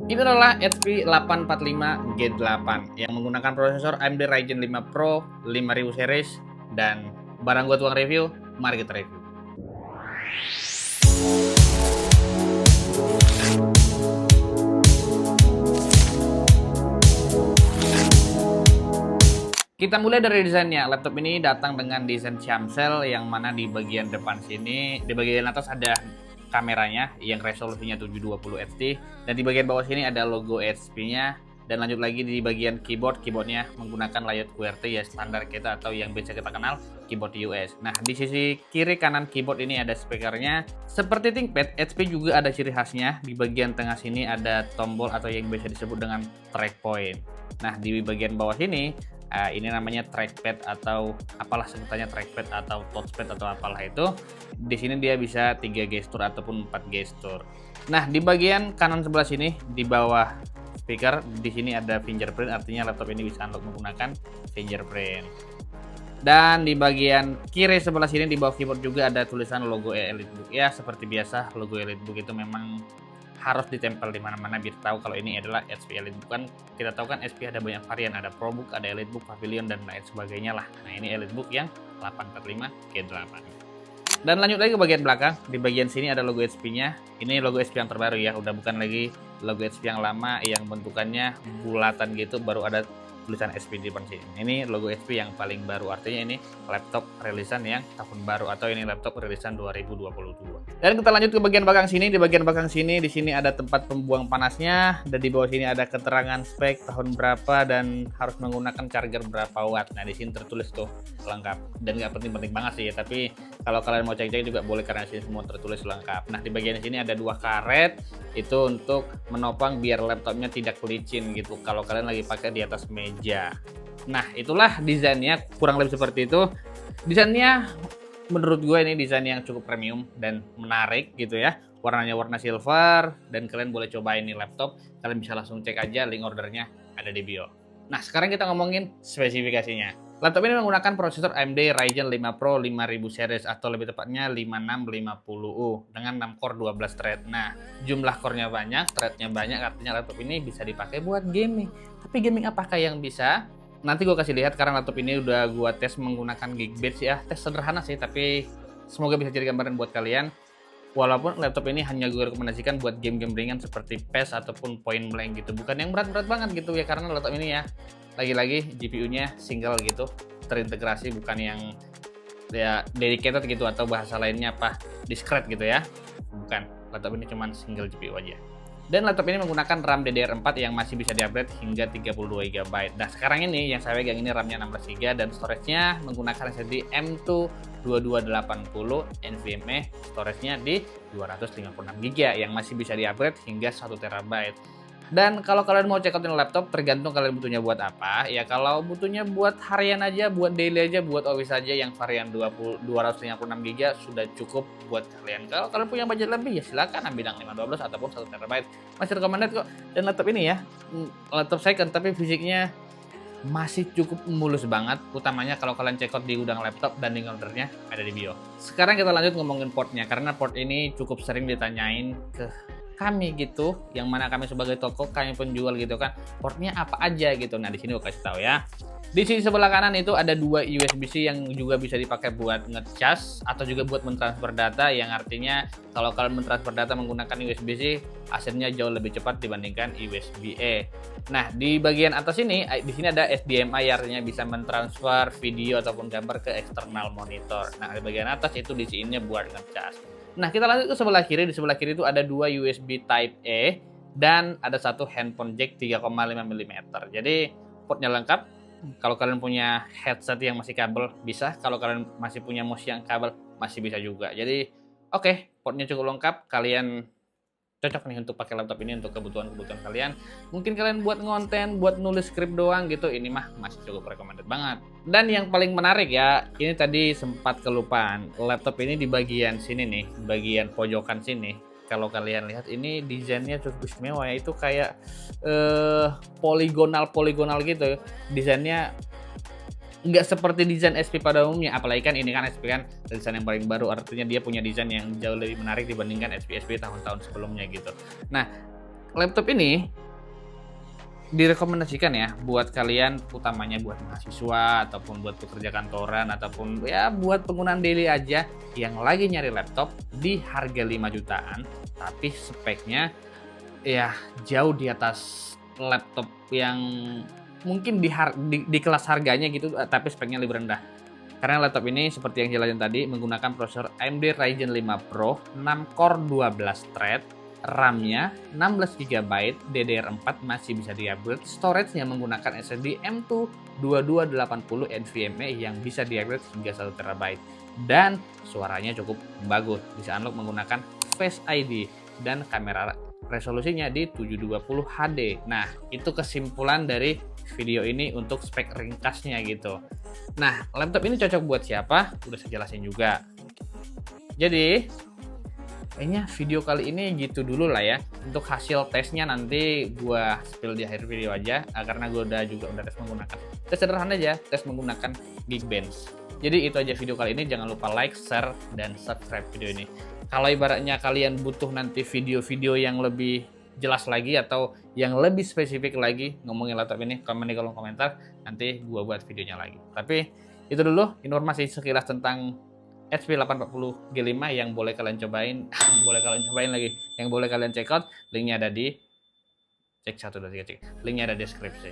Ini adalah HP 845 G8 yang menggunakan prosesor AMD Ryzen 5 Pro 5000 series dan barang gua tukang review, mari kita review. Kita mulai dari desainnya. Laptop ini datang dengan desain Shamsel yang mana di bagian depan sini, di bagian atas ada kameranya yang resolusinya 720 HD dan di bagian bawah sini ada logo HP-nya. Dan lanjut lagi di bagian keyboardnya menggunakan layout QWERTY ya standar kita atau yang biasa kita kenal keyboard US. Nah, di sisi kiri kanan keyboard ini ada speakernya. Seperti ThinkPad, HP juga ada ciri khasnya. Di bagian tengah sini ada tombol atau yang biasa disebut dengan track point. Nah, di bagian bawah sini ini namanya trackpad atau apalah sebutannya, trackpad atau touchpad atau apalah itu. Di sini dia bisa 3 gestur ataupun 4 gestur. Nah, di bagian kanan sebelah sini di bawah speaker di sini ada fingerprint, artinya laptop ini bisa unlock menggunakan fingerprint. Dan di bagian kiri sebelah sini di bawah keyboard juga ada tulisan logo EliteBook. Ya, seperti biasa logo EliteBook itu memang harus ditempel di mana-mana biar tahu kalau ini adalah HP EliteBook. Kan kita tahu kan HP ada banyak varian, ada ProBook, ada EliteBook, Pavilion dan lain sebagainya lah. Nah, ini EliteBook yang 845 G8. Dan lanjut lagi ke bagian belakang, di bagian sini ada logo HP-nya. Ini logo HP yang terbaru ya, udah bukan lagi logo HP yang lama yang bentukannya bulatan gitu, baru ada tulisan HP di depan sini. Ini logo HP yang paling baru, artinya ini laptop rilisan yang tahun baru atau ini laptop rilisan 2022. Dan kita lanjut ke bagian belakang sini. Di bagian belakang sini di sini ada tempat pembuang panasnya dan di bawah sini ada keterangan spek tahun berapa dan harus menggunakan charger berapa watt. Nah, di sini tertulis tuh lengkap dan nggak penting-penting banget sih ya, tapi kalau kalian mau cek-cek juga boleh karena di sini semua tertulis lengkap. Nah, di bagian sini ada 2 karet itu untuk menopang biar laptopnya tidak licin gitu kalau kalian lagi pakai di atas meja. Nah, itulah desainnya, kurang lebih seperti itu. Desainnya menurut gue ini desain yang cukup premium dan menarik gitu ya. Warnanya warna silver dan kalian boleh cobain nih laptop. Kalian bisa langsung cek aja, link ordernya ada di bio. Nah, sekarang kita ngomongin spesifikasinya. Laptop ini menggunakan prosesor AMD Ryzen 5 Pro 5000 series atau lebih tepatnya 5650U dengan 6 core 12 thread. Nah, jumlah core-nya banyak, thread-nya banyak, artinya laptop ini bisa dipakai buat gaming. Tapi gaming apakah yang bisa? Nanti gue kasih lihat karena laptop ini udah gue tes menggunakan Geekbench ya. Tes sederhana sih, tapi semoga bisa jadi gambaran buat kalian. Walaupun laptop ini hanya gue rekomendasikan buat game-game ringan seperti PES ataupun Point Blank gitu. Bukan yang berat-berat banget gitu ya, karena laptop ini ya lagi-lagi GPU-nya single gitu, terintegrasi, bukan yang ya dedicated gitu atau bahasa lainnya apa, discrete gitu ya. Bukan, laptop ini cuma single GPU aja. Dan laptop ini menggunakan RAM DDR4 yang masih bisa di-upgrade hingga 32 GB. Nah, sekarang ini yang saya pegang ini RAM-nya 16 GB dan storage-nya menggunakan SSD M2 2280 NVMe, storage-nya di 256 GB yang masih bisa di-upgrade hingga 1 TB. Dan kalau kalian mau check out laptop, tergantung kalian butuhnya buat apa. Ya kalau butuhnya buat harian aja, buat daily aja, buat office aja yang varian 256 GB sudah cukup buat kalian. Kalau kalian punya budget lebih ya silakan ambil yang 512 ataupun 1 TB. Masih recommended kok. Dan laptop ini ya, laptop second tapi fisiknya masih cukup mulus banget, utamanya kalau kalian check out di gudang laptop dan link ordernya ada di bio. Sekarang kita lanjut ngomongin portnya, karena port ini cukup sering ditanyain ke kami gitu, yang mana kami sebagai toko, kami penjual gitu kan, portnya apa aja gitu. Nah, di sini gue kasih tahu ya. Di sisi sebelah kanan itu ada 2 USB-C yang juga bisa dipakai buat ngecas atau juga buat mentransfer data, yang artinya kalau kalian mentransfer data menggunakan USB-C hasilnya jauh lebih cepat dibandingkan USB-A. Nah, di bagian atas ini di sini ada HDMI, artinya bisa mentransfer video ataupun gambar ke eksternal monitor. Nah, di bagian atas itu diisinya buat ngecas. Nah, kita lanjut ke sebelah kiri. Di sebelah kiri itu ada 2 USB Type A dan ada 1 handphone jack 3,5 mm. Jadi portnya lengkap. Kalau kalian punya headset yang masih kabel bisa, kalau kalian masih punya mouse yang kabel masih bisa juga. Jadi oke, portnya cukup lengkap. Kalian cocok nih untuk pakai laptop ini untuk kebutuhan-kebutuhan kalian. Mungkin kalian buat ngonten, buat nulis skrip doang gitu, ini mah masih cukup recommended banget. Dan yang paling menarik ya, ini tadi sempat kelupaan. Laptop ini di bagian sini nih, bagian pojokan sini. Kalau kalian lihat ini desainnya cukup istimewa ya, itu kayak poligonal gitu. Desainnya nggak seperti desain SP pada umumnya, apalagi kan ini kan SP kan desain yang paling baru, artinya dia punya desain yang jauh lebih menarik dibandingkan SP tahun-tahun sebelumnya gitu. Nah, laptop ini direkomendasikan ya buat kalian, utamanya buat mahasiswa ataupun buat pekerja kantoran ataupun ya buat penggunaan daily aja yang lagi nyari laptop di harga 5 jutaan tapi speknya ya jauh di atas laptop yang mungkin di kelas harganya gitu tapi speknya lebih rendah. Karena laptop ini seperti yang jelasin tadi menggunakan prosesor AMD Ryzen 5 Pro 6 core 12 thread, RAM-nya 16 GB, DDR4 masih bisa di-upgrade, storage-nya menggunakan SSD M2 2280 NVMe yang bisa di-upgrade hingga 1 TB. Dan suaranya cukup bagus, bisa unlock menggunakan Face ID dan kamera resolusinya di 720 HD. Nah, itu kesimpulan dari video ini untuk spek ringkasnya gitu. Nah, laptop ini cocok buat siapa? Udah saya jelasin juga. Jadi, kayaknya video kali ini gitu dulu lah ya. Untuk hasil tesnya nanti gua spill di akhir video aja, karena gua udah tes menggunakan. Tes sederhana aja, tes menggunakan Geekbench. Jadi itu aja video kali ini, jangan lupa like, share, dan subscribe video ini. Kalau ibaratnya kalian butuh nanti video-video yang lebih jelas lagi atau yang lebih spesifik lagi ngomongin laptop ini, komen di kolom komentar, nanti gua buat videonya lagi. Tapi itu dulu informasi sekilas tentang HP 840 G5 yang boleh kalian cobain, yang boleh kalian check out, linknya ada di linknya ada di deskripsi.